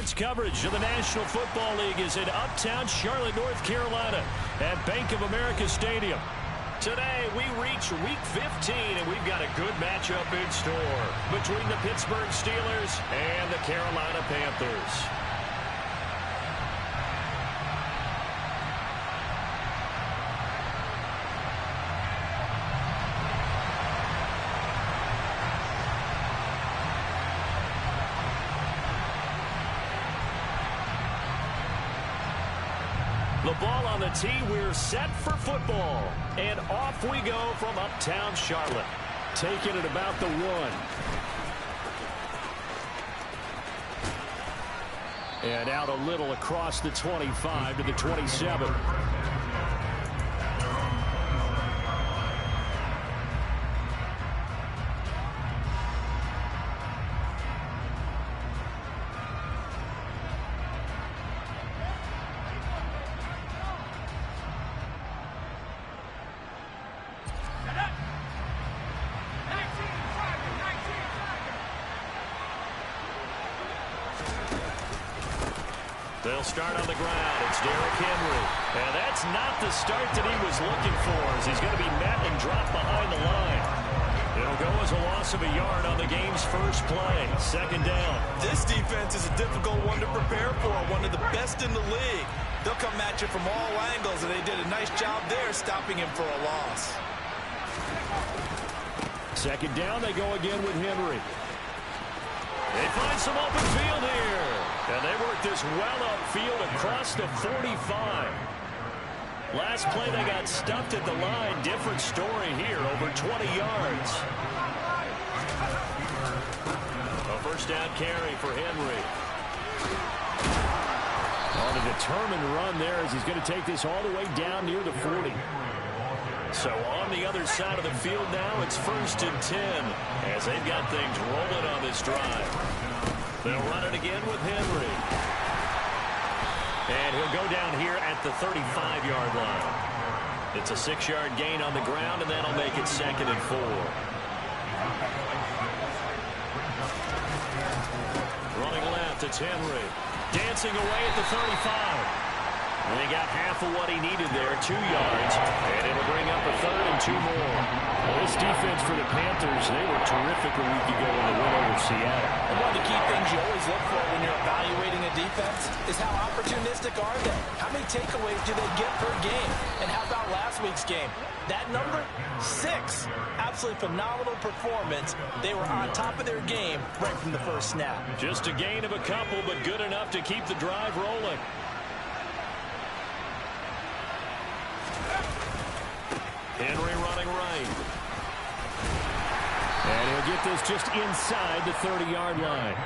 Sports coverage of the National Football League is in uptown Charlotte, North Carolina at Bank of America Stadium. Today, we reach Week 15, and we've got a good matchup in store between the Pittsburgh Steelers and the Carolina Panthers. The ball on the tee, we're set for football. And off we go from uptown Charlotte. Taking it about the 1. And out a little across the 25 to the 27. They'll start on the ground. It's Derrick Henry. And that's not the start that he was looking for, as he's going to be met and dropped behind the line. It'll go as a loss of a yard on the game's first play. Second down. This defense is a difficult one to prepare for, one of the best in the league. They'll come at you from all angles, and they did a nice job there stopping him for a loss. Second down, they go again with Henry. They find some open field here. And they work this well upfield across the 45. Last play, they got stuffed at the line. Different story here, over 20 yards. A first down carry for Henry. On a determined run there as he's going to take this all the way down near the 40. So on the other side of the field now, it's 1st and 10 as they've got things rolling on this drive. They'll run it again with Henry. And he'll go down here at the 35-yard line. It's a 6-yard gain on the ground, and that'll make it 2nd and 4. Running left, it's Henry. Dancing away at the 35. And he got half of what he needed there, 2 yards, and it'll bring up a 3rd and 2 more. Well, this defense for the Panthers, they were terrific a week ago in the win over Seattle. And one of the key things you always look for when you're evaluating a defense is how opportunistic are they? How many takeaways do they get per game? And how about last week's game? That number, 6. Absolutely phenomenal performance. They were on top of their game right from the first snap. Just a gain of a couple, but good enough to keep the drive rolling. Henry running right. And he'll get this just inside the 30-yard line.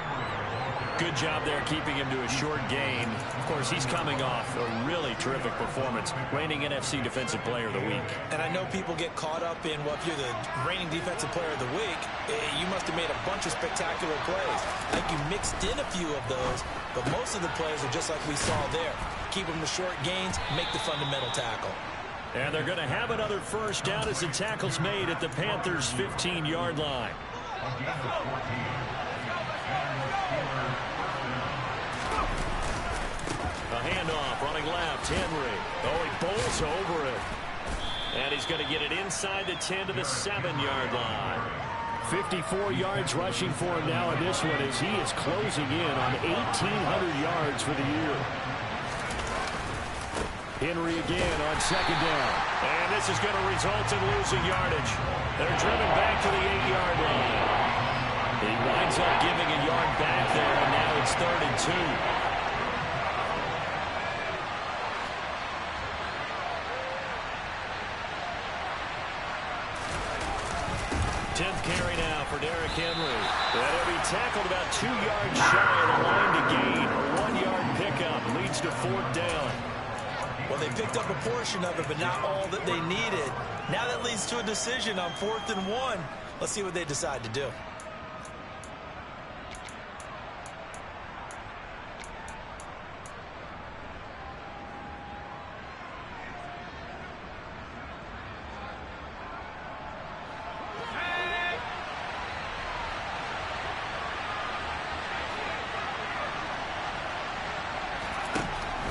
Good job there keeping him to a short gain. Of course, he's coming off a really terrific performance, reigning NFC Defensive Player of the Week. And I know people get caught up in, well, if you're the reigning Defensive Player of the Week, you must have made a bunch of spectacular plays. I think you mixed in a few of those, but most of the plays are just like we saw there. Keep them to short gains, make the fundamental tackle. And they're going to have another first down as the tackle's made at the Panthers' 15-yard line. A handoff, running left, Henry. Oh, he bowls over it. And he's going to get it inside the 10 to the 7-yard line. 54 yards rushing for him now in this one as he is closing in on 1,800 yards for the year. Henry again on second down. And this is going to result in losing yardage. They're driven back to the 8-yard line. He winds up giving a yard back there, and now it's 3rd and 2. 10th carry now for Derrick Henry. And he'll be tackled about 2 yards shy of the line to gain. A 1-yard pickup leads to 4th down. Well, they picked up a portion of it, but not all that they needed. Now that leads to a decision on 4th and 1. Let's see what they decide to do.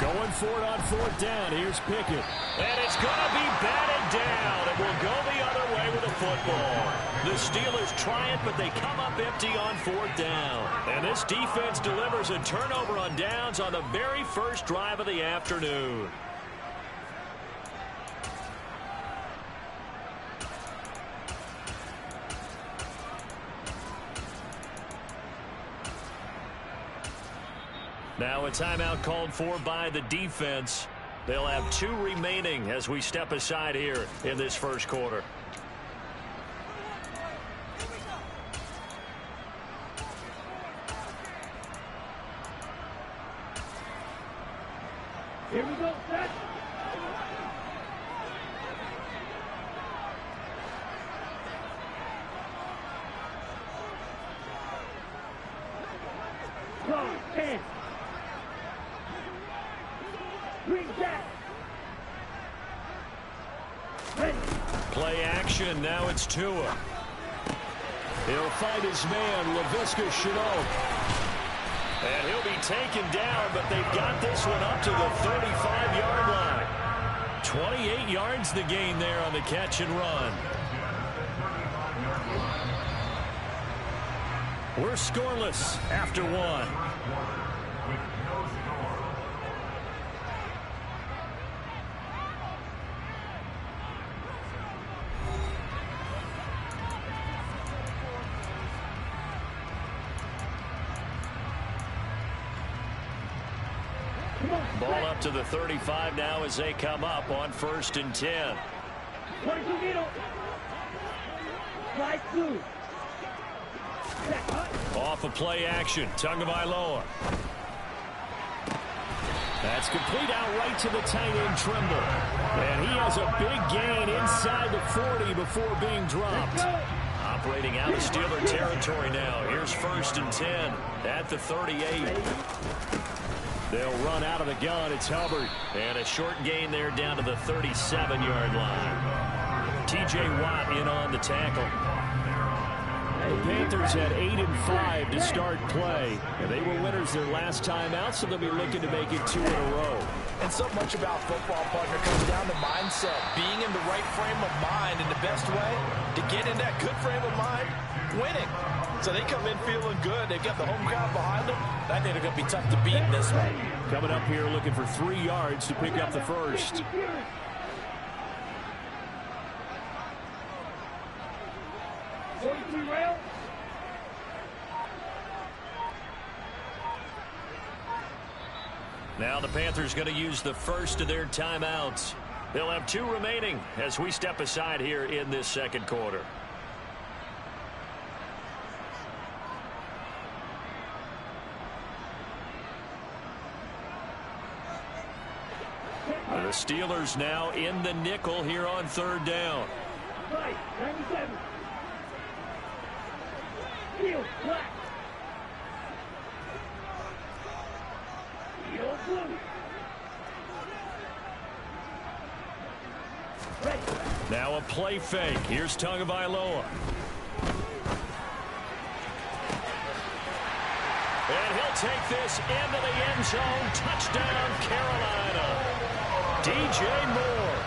Going for it on fourth down. Here's Pickett. And it's going to be batted down. And will go the other way with the football. The Steelers try it, but they come up empty on fourth down. And this defense delivers a turnover on downs on the very first drive of the afternoon. Now a timeout called for by the defense. They'll have 2 remaining as we step aside here in this first quarter. Here we go, set. Go, 10. Green jack. Ready. Play action. Now it's Tua. He'll find his man, Laviska Shenault. And he'll be taken down, but they've got this one up to the 35-yard line. 28 yards the gain there on the catch and run. We're scoreless after 1. Ball up to the 35 now as they come up on 1st and 10. 22 middle. Slide through. Off of play action. Tagovailoa. That's complete out right to the tight end Trimble. And he has a big gain inside the 40 before being dropped. Operating out of Steeler territory now. Here's 1st and 10 at the 38. They'll run out of the gun. It's Hubbard. And a short gain there down to the 37-yard line. T.J. Watt in on the tackle. The Panthers had 8 and 5 to start play. And they were winners their last time out, so they'll be looking to make it 2 in a row. And so much about football, partner, comes down to mindset. Being in the right frame of mind, and the best way to get in that good frame of mind, winning. So they come in feeling good. They've got the home crowd behind them. I think they're going to be tough to beat in this one. Coming up here looking for 3 yards to pick up the first. Now the Panthers going to use the first of their timeouts. They'll have 2 remaining as we step aside here in this second quarter. The Steelers now in the nickel here on 3rd down. 97. Field black. Field blue. Ready. Now a play fake. Here's Tagovailoa. And he'll take this into the end zone. Touchdown, Carolina. DJ Moore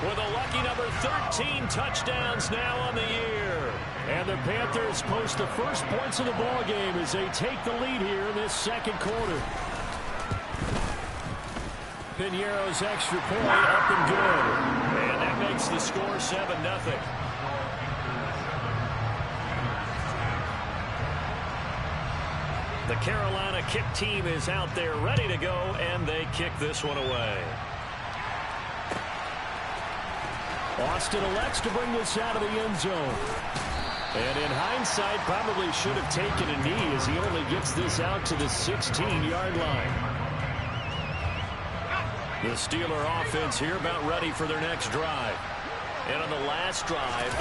with a lucky number 13 touchdowns now on the year. And the Panthers post the first points of the ball game as they take the lead here in this second quarter. Piñeiro's extra point up and good. And that makes the score 7-0. The Carolina kick team is out there ready to go, and they kick this one away. Austin elects to bring this out of the end zone. And in hindsight, probably should have taken a knee as he only gets this out to the 16-yard line. The Steeler offense here about ready for their next drive. And on the last drive,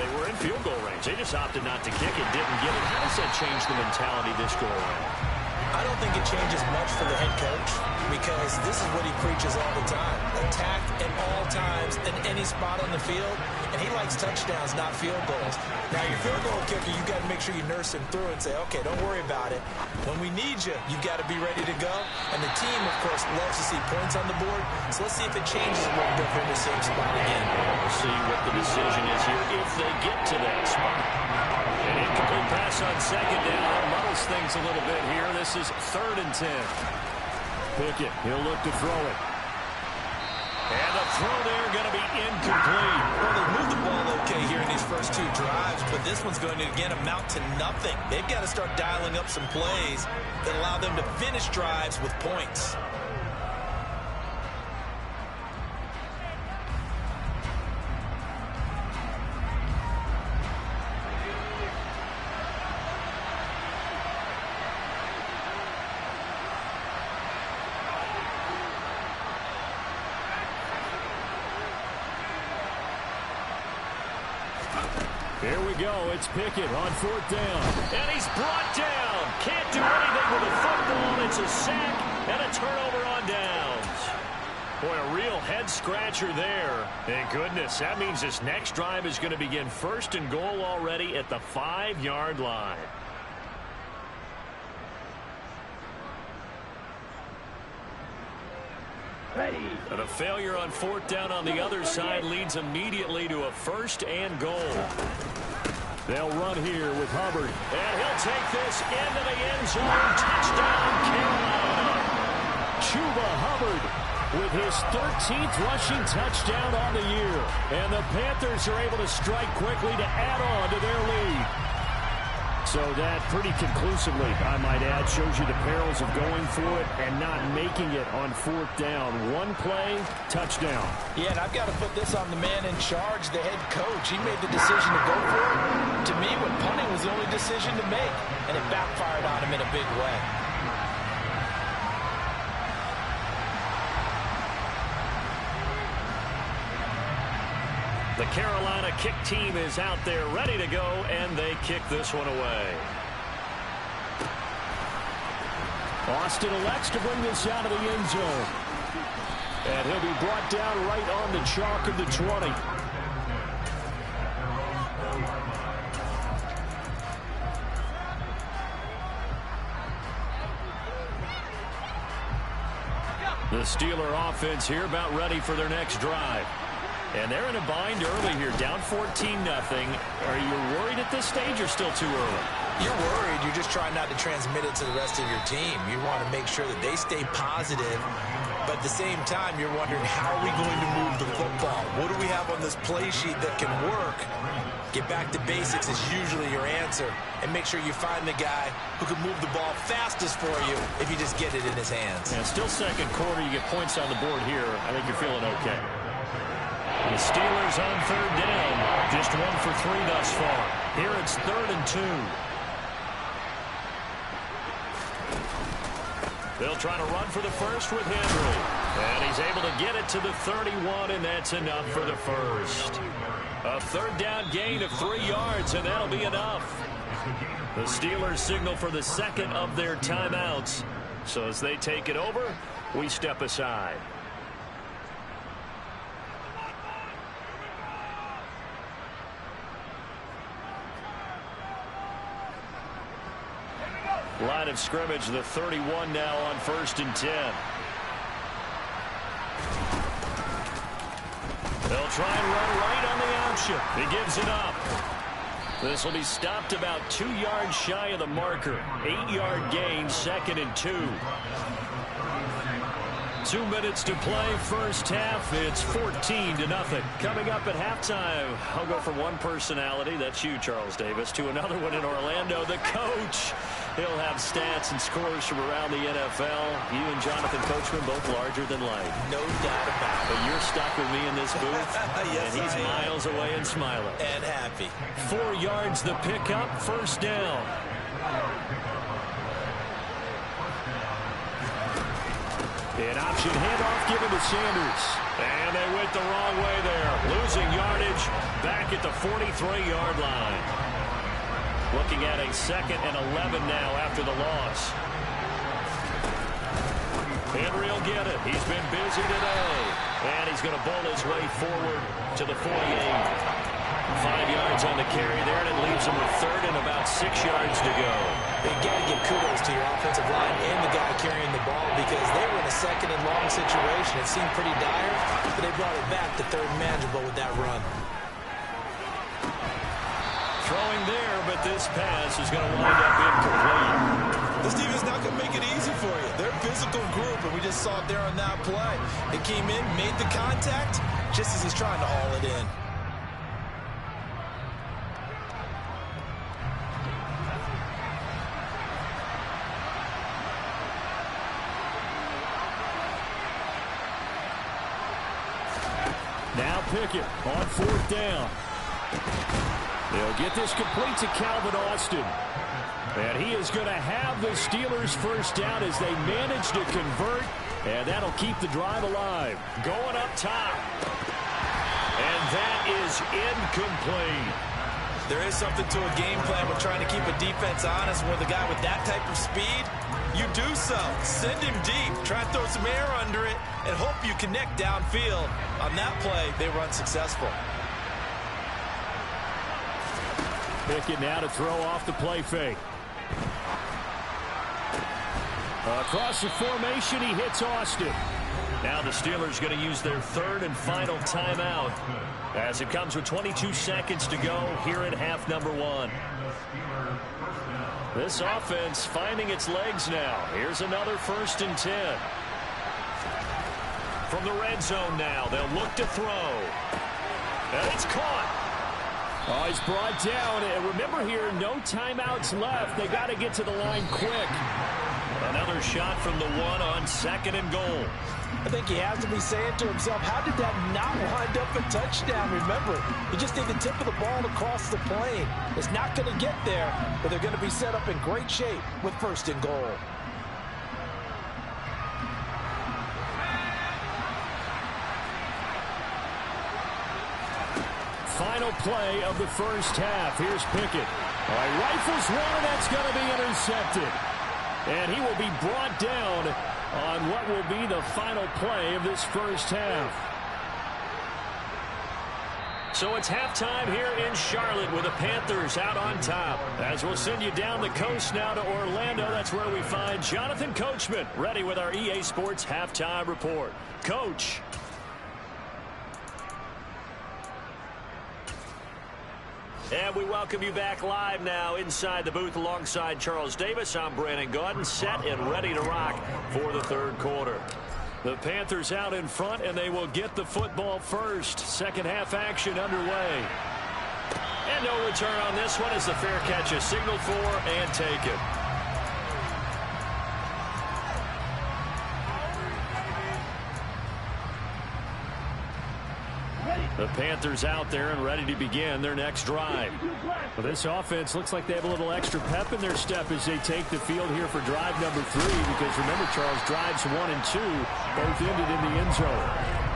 they were in field goal range. They just opted not to kick it, didn't get it. How does that change the mentality this go around? I don't think it changes much for the head coach because this is what he preaches all the time. Attack at all times in any spot on the field, and he likes touchdowns, not field goals. Now, your field goal kicker, you've got to make sure you nurse him through and say, okay, don't worry about it. When we need you, you've got to be ready to go. And the team, of course, loves to see points on the board, so let's see if it changes a little bit from the same spot again. We'll see what the decision is here if they get to that spot. An incomplete pass on second down. That muddles things a little bit here. This is 3rd and 10. Pickett, he'll look to throw it. And the throw there going to be incomplete. Well, they moved the ball okay here in these first 2 drives, but this one's going to, again, amount to nothing. They've got to start dialing up some plays that allow them to finish drives with points. Here we go. It's Pickett on 4th down. And he's brought down. Can't do anything with the football. It's a sack and a turnover on downs. Boy, a real head-scratcher there. Thank goodness. That means this next drive is going to begin 1st and goal already at the 5-yard line. Ready. And a failure on 4th down on the other side leads immediately to a 1st and goal. They'll run here with Hubbard. And he'll take this into the end zone. Touchdown, Carolina. Chuba Hubbard with his 13th rushing touchdown on the year. And the Panthers are able to strike quickly to add on to their lead. So that pretty conclusively, I might add, shows you the perils of going for it and not making it on 4th down. One play, touchdown. Yeah, and I've got to put this on the man in charge, the head coach. He made the decision to go for it. To me, when punting was the only decision to make, and it backfired on him in a big way. The Carolina kick team is out there ready to go, and they kick this one away. Austin elects to bring this out of the end zone. And he'll be brought down right on the chalk of the 20. The Steeler offense here about ready for their next drive. And they're in a bind early here, down 14-0. Are you worried at this stage or still too early? You're worried. You're just trying not to transmit it to the rest of your team. You want to make sure that they stay positive. But at the same time, you're wondering, how are we going to move the football? What do we have on this play sheet that can work? Get back to basics is usually your answer. And make sure you find the guy who can move the ball fastest for you if you just get it in his hands. Yeah, still second quarter. You get points on the board here. I think you're feeling okay. The Steelers on 3rd down. Just 1 for 3 thus far. Here it's 3rd and 2. They'll try to run for the first with Henry. And he's able to get it to the 31, and that's enough for the first. A 3rd down gain of 3 yards, and that'll be enough. The Steelers signal for the second of their timeouts. So as they take it over, we step aside. Line of scrimmage, the 31 now on 1st and 10. They'll try and run right on the option. He gives it up. This will be stopped about 2 yards shy of the marker. 8-yard gain, 2nd and 2. 2 minutes to play, first half. It's 14-0. Coming up at halftime, I'll go from one personality, that's you, Charles Davis, to another one in Orlando, the coach. He'll have stats and scores from around the NFL. You and Jonathan Coachman both larger than life. No doubt about it. But you're stuck with me in this booth, yes, and he's miles away and smiling. And happy. 4 yards the pickup, first down. An option handoff given to Sanders. And they went the wrong way there. Losing yardage back at the 43-yard line. Looking at a 2nd and 11 now after the loss. Henry will get it. He's been busy today. And he's going to bowl his way forward to the 48. 5 yards on the carry there, and it leaves him with third and about 6 yards to go. You got to give kudos to your offensive line and the guy carrying the ball because they were in a second and long situation. It seemed pretty dire, but they brought it back to third and manageable with that run. Throwing there, but this pass is going to wind up incomplete. This defense not going to make it easy for you. They're a physical group, and we just saw it there on that play. It came in, made the contact, just as he's trying to haul it in. Now Pickett on fourth down. They'll get this complete to Calvin Austin. And he is going to have the Steelers first down as they manage to convert. And that'll keep the drive alive. Going up top. And that is incomplete. There is something to a game plan with trying to keep a defense honest. With a guy with that type of speed, you do so. Send him deep. Try to throw some air under it and hope you connect downfield. On that play, they were unsuccessful. Pickett now to throw off the play fake. Across the formation, he hits Austin. Now the Steelers going to use their third and final timeout as it comes with 22 seconds to go here at half number one. This offense finding its legs now. Here's another 1st and 10. From the red zone now, they'll look to throw. And it's caught. Oh, he's brought down. And remember here, no timeouts left. They got to get to the line quick. Another shot from the one on 2nd and goal. I think he has to be saying to himself, how did that not wind up a touchdown? Remember, you just need the tip of the ball across the plane. It's not going to get there, but they're going to be set up in great shape with 1st and goal. Final play of the first half. Here's Pickett. All right, rifles one, and that's going to be intercepted. And he will be brought down on what will be the final play of this first half. So it's halftime here in Charlotte with the Panthers out on top. As we'll send you down the coast now to Orlando, that's where we find Jonathan Coachman ready with our EA Sports halftime report. Coach. And we welcome you back live now inside the booth alongside Charles Davis. I'm Brandon Gaudin, set and ready to rock for the third quarter. The Panthers out in front, and they will get the football first. Second half action underway. And no return on this one as the fair catch is signaled for and taken. The Panthers out there and ready to begin their next drive. Well, this offense looks like they have a little extra pep in their step as they take the field here for drive number 3. Because remember, Charles, drives 1 and 2 both ended in the end zone.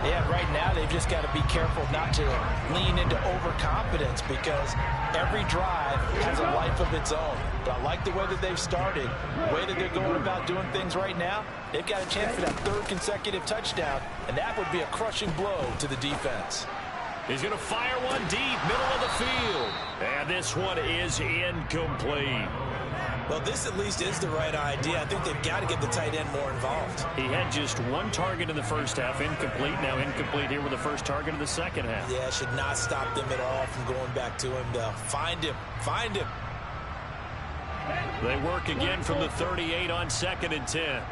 Yeah, right now they've just got to be careful not to lean into overconfidence because every drive has a life of its own. But I like the way that they've started, the way that they're going about doing things right now. They've got a chance for that 3rd consecutive touchdown, and that would be a crushing blow to the defense. He's going to fire one deep, middle of the field. And this one is incomplete. Well, this at least is the right idea. I think they've got to get the tight end more involved. He had just 1 target in the first half, incomplete. Now incomplete here with the first target of the second half. Yeah, it should not stop them at all from going back to him. They'll find him. Find him. They work again from the 38 on 2nd and 10.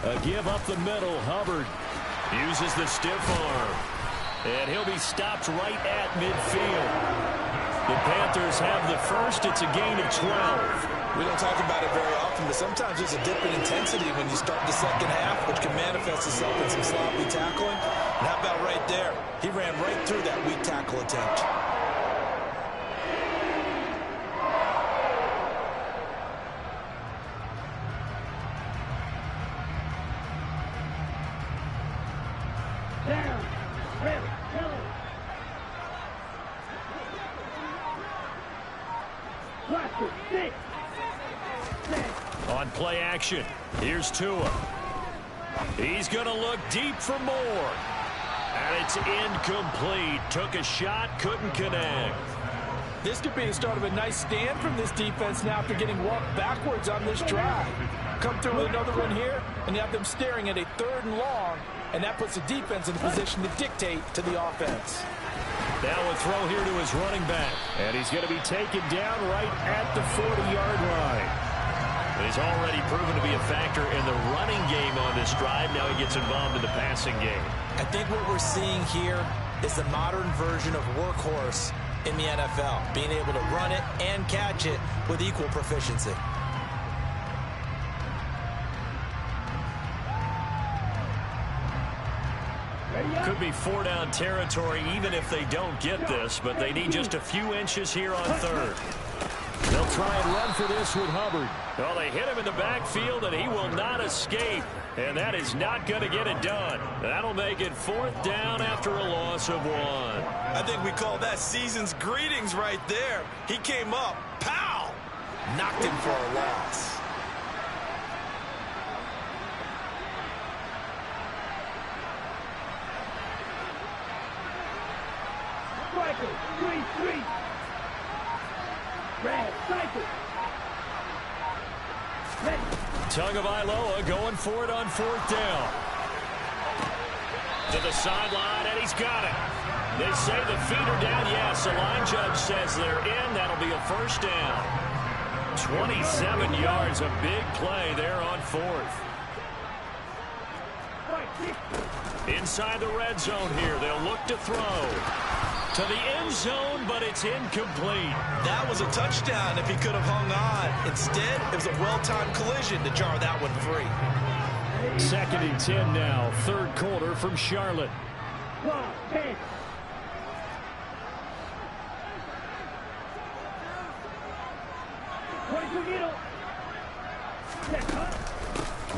A give up the middle. Hubbard uses the stiff arm. And he'll be stopped right at midfield. The Panthers have the first. It's a gain of 12. We don't talk about it very often, but sometimes there's a dip in intensity when you start the second half, which can manifest itself in some sloppy tackling. And how about right there? He ran right through that weak tackle attempt. 6. On play action, here's Tua. He's going to look deep for more. And it's incomplete. Took a shot, couldn't connect. This could be the start of a nice stand from this defense now after getting walked backwards on this drive. Come through with another one here, and you have them staring at a 3rd and long, and that puts the defense in a position to dictate to the offense. Now a throw here to his running back. And he's going to be taken down right at the 40-yard line. He's already proven to be a factor in the running game on this drive. Now he gets involved in the passing game. I think what we're seeing here is the modern version of workhorse in the NFL, being able to run it and catch it with equal proficiency. Could be 4-down territory even if they don't get this, but they need just a few inches here on 3rd. They'll try and run for this with Hubbard. Well, they hit him in the backfield, and he will not escape. And that is not going to get it done. That'll make it 4th down after a loss of 1. I think we call that season's greetings right there. He came up, pow! Knocked him for a loss. Striker, 3-3. Brad, cycle. Tagovailoa going for it on 4th down. To the sideline, and he's got it. They say the feet are down. Yes, the line judge says they're in. That'll be a 1st down. 27 yards, a big play there on 4th. Inside the red zone here, they'll look to throw. To the end zone, but it's incomplete. That was a touchdown if he could have hung on. Instead, it was a well-timed collision to jar that one free. 2nd and 10 now, 3rd quarter from Charlotte. 10.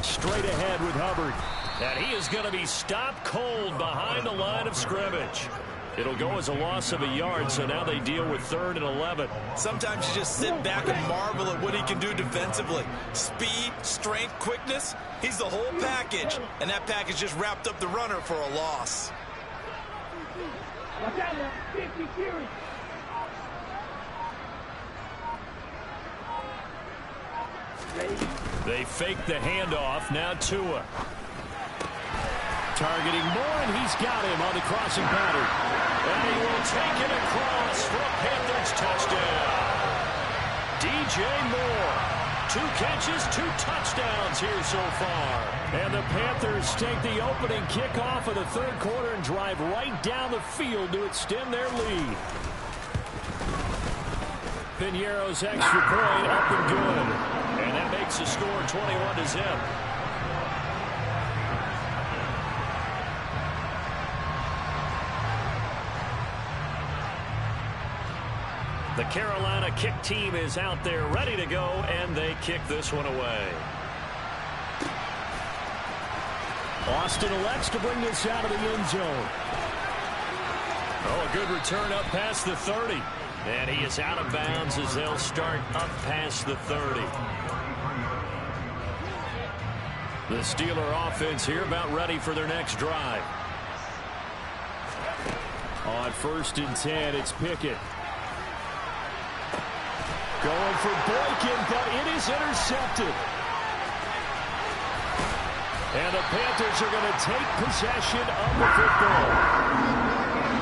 Straight ahead with Hubbard. And he is going to be stopped cold behind the line of scrimmage. It'll go as a loss of a yard, so now they deal with 3rd and 11. Sometimes you just sit back and marvel at what he can do defensively. Speed, strength, quickness. He's the whole package, and that package just wrapped up the runner for a loss. Watch out now, 50 series. They fake the handoff. Now Tua. Targeting Moore, and he's got him on the crossing pattern. And he will take it across for a Panthers touchdown. DJ Moore. 2 catches, 2 touchdowns here so far. And the Panthers take the opening kickoff of the 3rd quarter and drive right down the field to extend their lead. Piñeiro's extra point up and good. And that makes the score 21-0. The Carolina kick team is out there ready to go, and they kick this one away. Austin elects to bring this out of the end zone. Oh, a good return up past the 30. And he is out of bounds as they'll start up past the 30. The Steeler offense here about ready for their next drive. On 1st and 10, it's Pickett. Going for Boykin, but it is intercepted. And the Panthers are going to take possession of the football.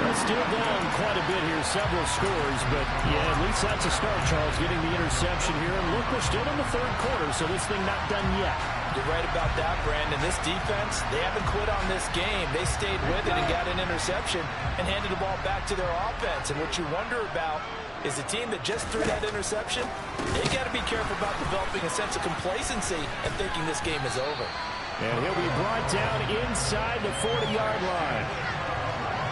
They're still down quite a bit here, several scores, but yeah, at least that's a start, Charles, getting the interception here. And look, we're still in the 3rd quarter, so this thing not done yet. You're right about that, Brandon. This defense, they haven't quit on this game. They stayed with it and got an interception and handed the ball back to their offense. And what you wonder about is the team that just threw that interception, they got to be careful about developing a sense of complacency and thinking this game is over. And he'll be brought down inside the 40-yard line.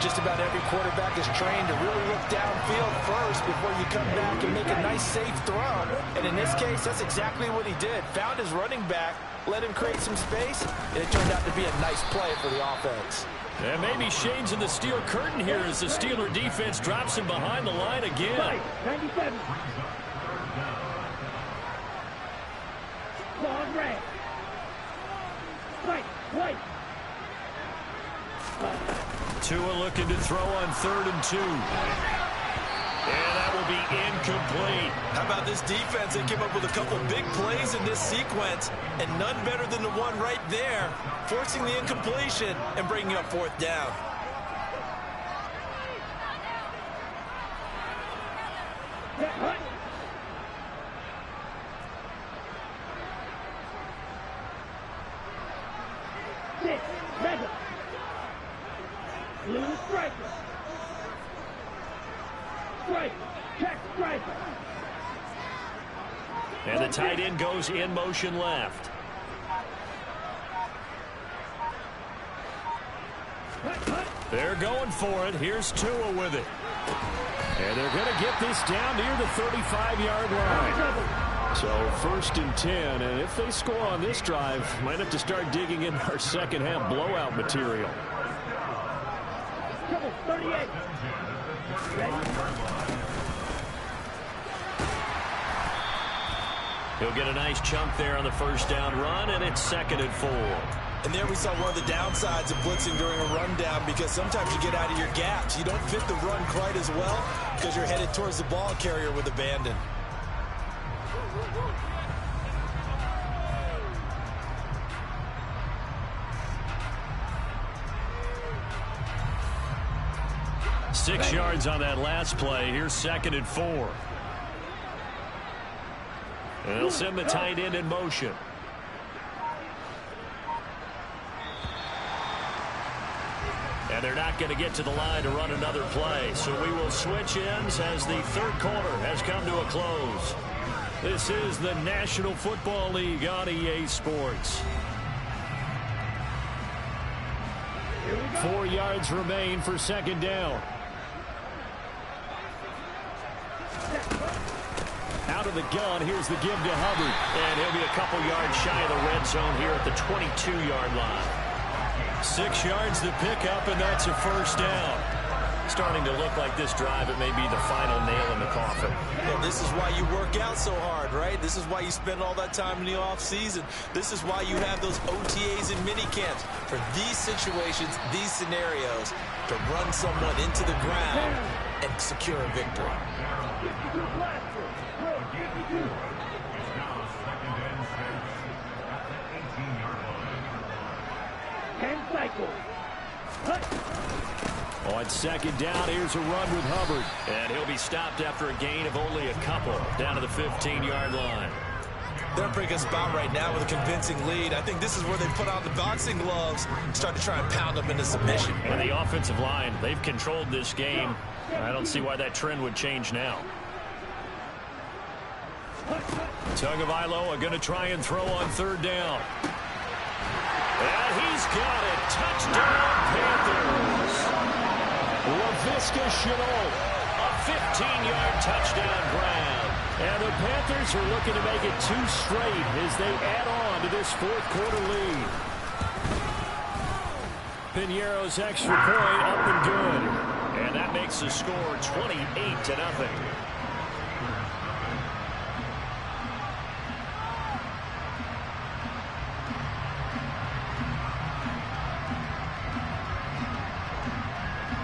Just about every quarterback is trained to really look downfield first before you come back and make a nice, safe throw. And in this case, that's exactly what he did. Found his running back, let him create some space, and it turned out to be a nice play for the offense. And maybe shades in the steel curtain here as the Steeler defense drops him behind the line again. 97. Tua looking to throw on 3rd and 2. And that will be incomplete. How about this defense? They came up with a couple big plays in this sequence, and none better than the one right there, forcing the incompletion and bringing up 4th down. Little striker. Striker. Check striker. And the tight end goes in motion left. They're going for it. Here's Tua with it. And they're going to get this down near the 35-yard line. So 1st and 10, and if they score on this drive, might have to start digging in our second-half blowout material. 38. He'll get a nice chunk there on the 1st down run, and it's 2nd and 4. And there we saw one of the downsides of blitzing during a rundown, because sometimes you get out of your gaps. You don't fit the run quite as well because you're headed towards the ball carrier with abandon. Six yards on that last play. Here's 2nd and 4. And they'll send the tight end in motion. And they're not going to get to the line to run another play. So we will switch ends as the 3rd quarter has come to a close. This is the National Football League on EA Sports. 4 yards remain for 2nd down. Out of the gun, here's the give to Hubbard. And he'll be a couple yards shy of the red zone here at the 22-yard line. 6 yards to pick up, and that's a 1st down. Starting to look like this drive, it may be the final nail in the coffin. Well, this is why you work out so hard, right? This is why you spend all that time in the offseason. This is why you have those OTAs and minicamps. For these situations, these scenarios, to run someone into the ground and secure a victory. On 2nd down, here's a run with Hubbard. And he'll be stopped after a gain of only a couple down to the 15-yard line. They're in a pretty good spot right now with a convincing lead. I think this is where they put on the boxing gloves, start to try and pound them into submission. And the offensive line, they've controlled this game. I don't see why that trend would change now. Tagovailoa going to try and throw on 3rd down. And he's got it. Touchdown, Panthers. Laviska Shenault, a 15-yard touchdown grab. And the Panthers are looking to make it 2 straight as they add on to this 4th quarter lead. Piñeiro's extra point up and good. And that makes the score 28-0.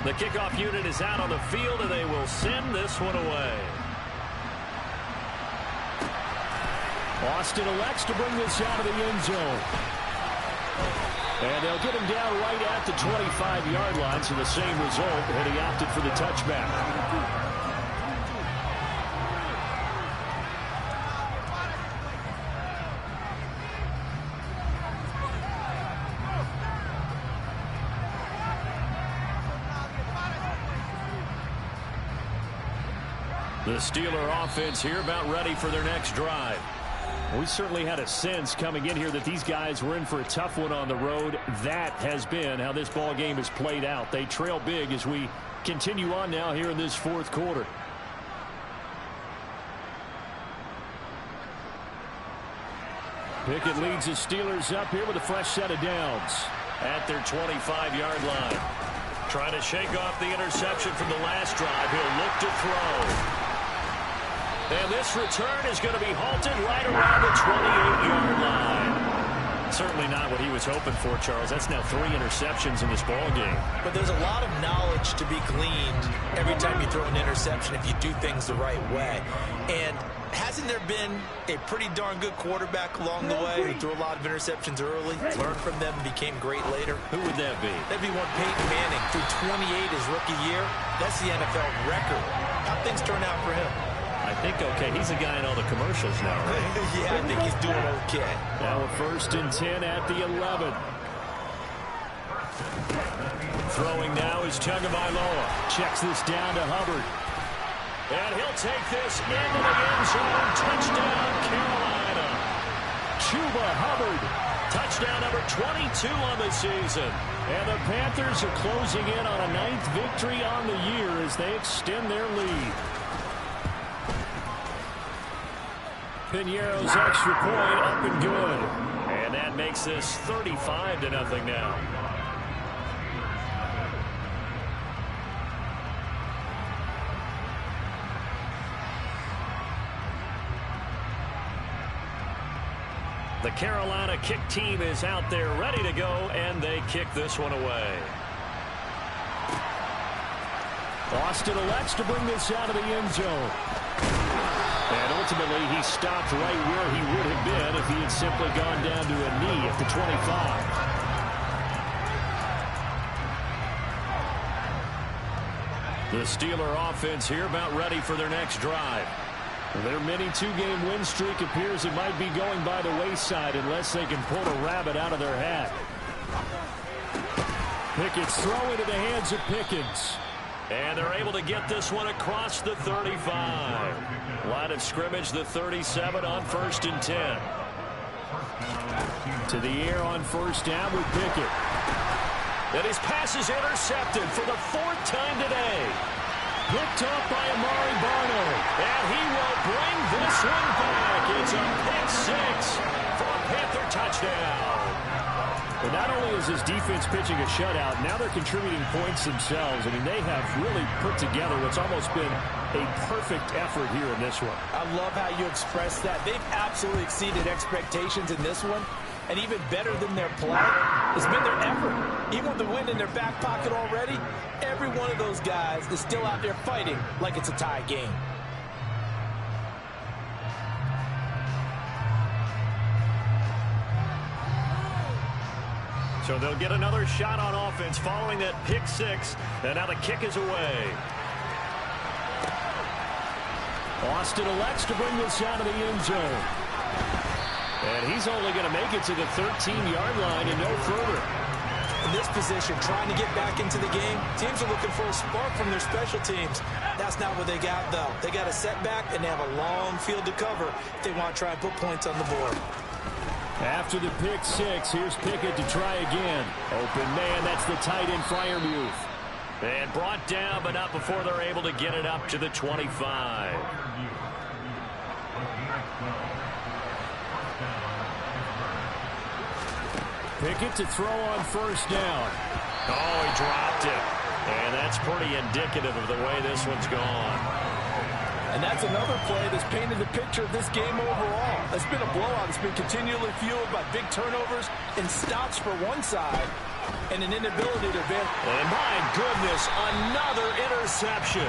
The kickoff unit is out on the field, and they will send this one away. Austin elects to bring this out of the end zone. And they'll get him down right at the 25-yard line, so the same result, and he opted for the touchback. The Steeler offense here about ready for their next drive. We certainly had a sense coming in here that these guys were in for a tough one on the road. That has been how this ball game has played out. They trail big as we continue on now here in this 4th quarter. Pickett leads the Steelers up here with a fresh set of downs at their 25-yard line. Trying to shake off the interception from the last drive. He'll look to throw. And this return is going to be halted right around the 28-yard line. Certainly not what he was hoping for, Charles. That's now 3 interceptions in this ball game. But there's a lot of knowledge to be gleaned every time you throw an interception if you do things the right way. And hasn't there been a pretty darn good quarterback along the way who threw a lot of interceptions early, learned from them, and became great later? Who would that be? That'd be one Peyton Manning, threw 28 his rookie year. That's the NFL record. How'd things turn out for him? I think okay. He's a guy in all the commercials now, right? Yeah, I think he's doing okay. Now a 1st and 10 at the 11. Throwing now is Tagovailoa. Checks this down to Hubbard. And he'll take this into the end zone. Touchdown, Carolina. Chuba Hubbard. Touchdown number 22 on the season. And the Panthers are closing in on a 9th victory on the year as they extend their lead. Piñeiro's extra point up and good. And that makes this 35-0 now. The Carolina kick team is out there ready to go, and they kick this one away. Austin elects to bring this out of the end zone. And ultimately, he stopped right where he would have been if he had simply gone down to a knee at the 25. The Steeler offense here about ready for their next drive. Their mini 2-game win streak appears it might be going by the wayside unless they can pull a rabbit out of their hat. Pickett's throw into the hands of Pickens. And they're able to get this one across the 35. Line of scrimmage, the 37 on 1st and 10. To the air on 1st down with Pickett. And his pass is intercepted for the 4th time today. Picked up by Amari Barno. And he will bring this one back. It's a pick 6 for a Panther touchdown. But not only is his defense pitching a shutout, now they're contributing points themselves. I mean, they have really put together what's almost been a perfect effort here in this one. I love how you express that. They've absolutely exceeded expectations in this one. And even better than their play has been their effort. Even with the win in their back pocket already, every one of those guys is still out there fighting like it's a tie game. So they'll get another shot on offense following that pick 6. And now the kick is away. Austin elects to bring this out of the end zone. And he's only going to make it to the 13-yard line and no further. In this position, trying to get back into the game, teams are looking for a spark from their special teams. That's not what they got, though. They got a setback, and they have a long field to cover if they want to try and put points on the board. After the pick 6, here's Pickett to try again. Open man, that's the tight end Freiermuth. And brought down, but not before they're able to get it up to the 25. Pickett to throw on 1st down. Oh, he dropped it. And that's pretty indicative of the way this one's gone. And that's another play that's painted the picture of this game overall. It's been a blowout. It's been continually fueled by big turnovers and stops for one side and an inability to advance. And my goodness, another interception.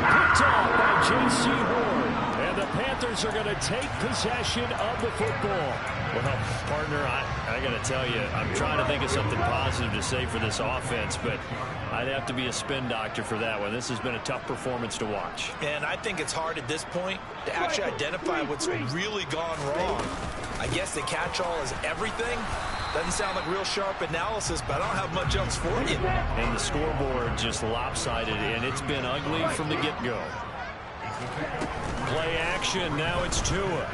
Picked off by J.C. Horn. And the Panthers are going to take possession of the football. Well, partner, I got to tell you, I'm trying to think of something positive to say for this offense, but I'd have to be a spin doctor for that one. This has been a tough performance to watch. And I think it's hard at this point to actually identify what's really gone wrong. I guess the catch-all is everything. Doesn't sound like real sharp analysis, but I don't have much else for you. And the scoreboard just lopsided, and it's been ugly from the get-go. Play action, now it's Tua.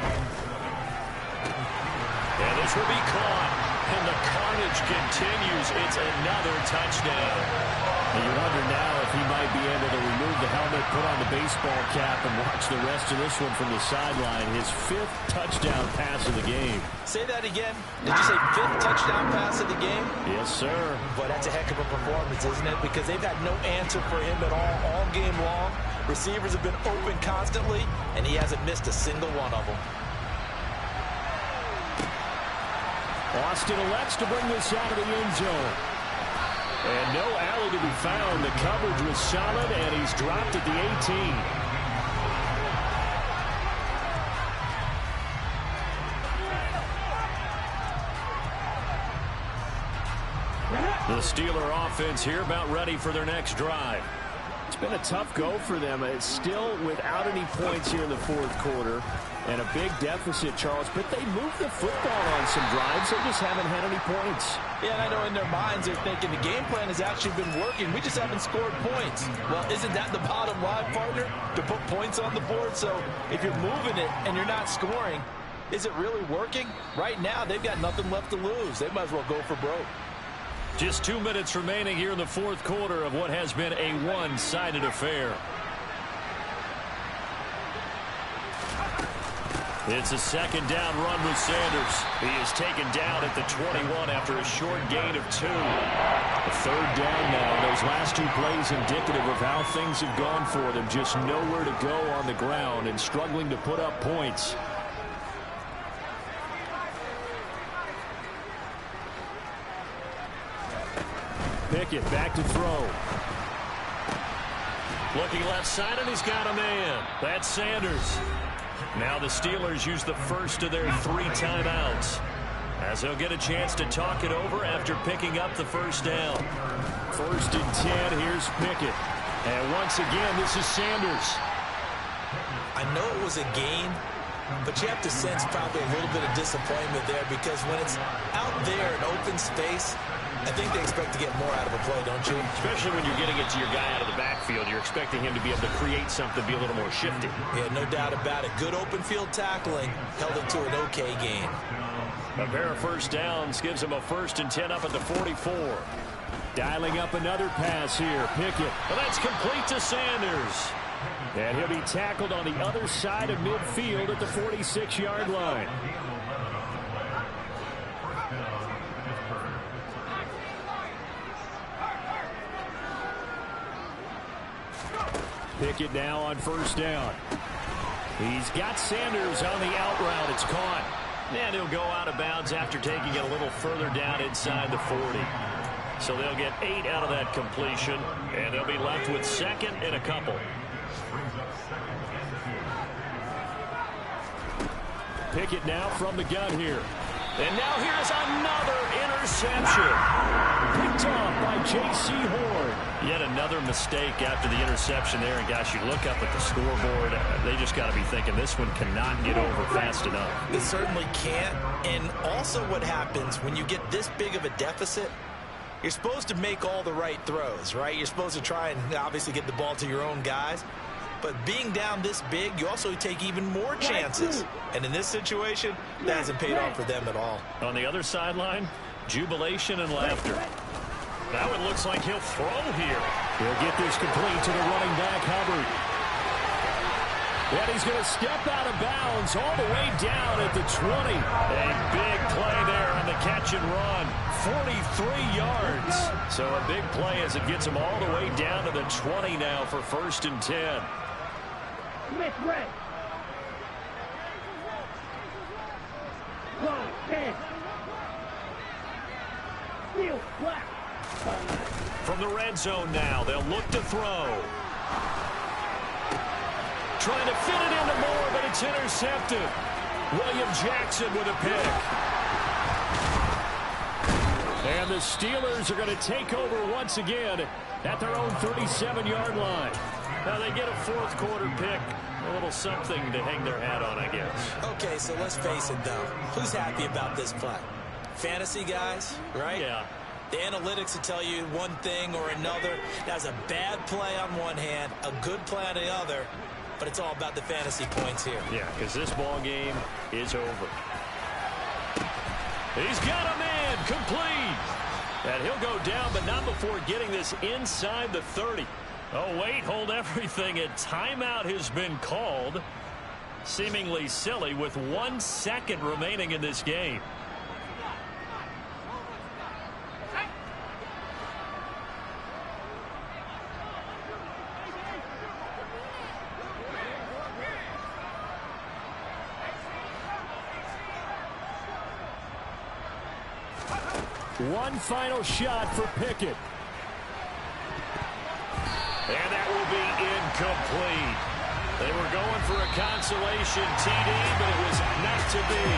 And this will be caught. And the carnage continues. It's another touchdown. And you wonder now if he might be able to remove the helmet, put on the baseball cap, and watch the rest of this one from the sideline. His 5th touchdown pass of the game. Say that again. Did you say 5th touchdown pass of the game? Yes, sir. But that's a heck of a performance, isn't it? Because they've had no answer for him at all game long. Receivers have been open constantly, and he hasn't missed a single one of them. Austin elects to bring this out of the end zone. And no alley to be found. The coverage was solid, and he's dropped at the 18. The Steeler offense here about ready for their next drive. It's been a tough go for them. It's still without any points here in the fourth quarter. And a big deficit, Charles. But they moved the football on some drives. They just haven't had any points. Yeah, and I know in their minds they're thinking the game plan has actually been working. We just haven't scored points. Well, isn't that the bottom line, partner? To put points on the board? So if you're moving it and you're not scoring, is it really working? Right now, they've got nothing left to lose. They might as well go for broke. Just 2 minutes remaining here in the fourth quarter of what has been a one-sided affair. It's a second down run with Sanders. He is taken down at the 21 after a short gain of 2. A third down now. Those last 2 plays indicative of how things have gone for them. Just nowhere to go on the ground and struggling to put up points. Pickett back to throw. Looking left side, and he's got a man. That's Sanders. Now the Steelers use the first of their 3 timeouts, as they'll get a chance to talk it over after picking up the first down. 1st and 10, here's Pickett. And once again, this is Sanders. I know it was a gain, but you have to sense probably a little bit of disappointment there, because when it's out there in open space, I think they expect to get more out of a play, don't you? Especially when you're getting it to your guy out of the backfield. You're expecting him to be able to create something, be a little more shifty. Yeah, no doubt about it. Good open field tackling held it to an okay gain. A pair of first downs gives him a 1st and 10 up at the 44. Dialing up another pass here. Pickett. Well, that's complete to Sanders. And he'll be tackled on the other side of midfield at the 46-yard line. Pickett now on first down. He's got Sanders on the out route. It's caught. And he'll go out of bounds after taking it a little further down inside the 40. So they'll get 8 out of that completion, and they'll be left with 2nd and a couple. Pickett now from the gun here. And now here's another interception. Picked off by J.C. Horn. Yet another mistake after the interception there. And, gosh, you look up at the scoreboard. They just got to be thinking this one cannot get over fast enough. It certainly can't. And also what happens when you get this big of a deficit, you're supposed to make all the right throws, right? You're supposed to try and obviously get the ball to your own guys. But being down this big, you also take even more chances. And in this situation, that hasn't paid off for them at all. On the other sideline, jubilation and laughter. Now it looks like he'll throw here. He'll get this complete to the running back, Hubbard. And he's going to step out of bounds all the way down at the 20. A big play there on the catch and run. 43 yards. So a big play as it gets him all the way down to the 20 now for 1st and 10. Smith red. Long 10. Steel black. From the red zone now, they'll look to throw. Trying to fit it into Moore, but it's intercepted. William Jackson with a pick. And the Steelers are going to take over once again at their own 37-yard line. Now they get a fourth quarter pick. A little something to hang their hat on, I guess. Okay, so let's face it, though. Who's happy about this play? Fantasy guys, right? Yeah. The analytics will tell you one thing or another. That's a bad play on one hand, a good play on the other, but it's all about the fantasy points here. Yeah, because this ball game is over. He's got a man complete. And he'll go down, but not before getting this inside the 30. Oh, wait, hold everything. A timeout has been called. Seemingly silly with 1 second remaining in this game. One final shot for Pickett. And that will be incomplete. They were going for a consolation TD, but it was not to be.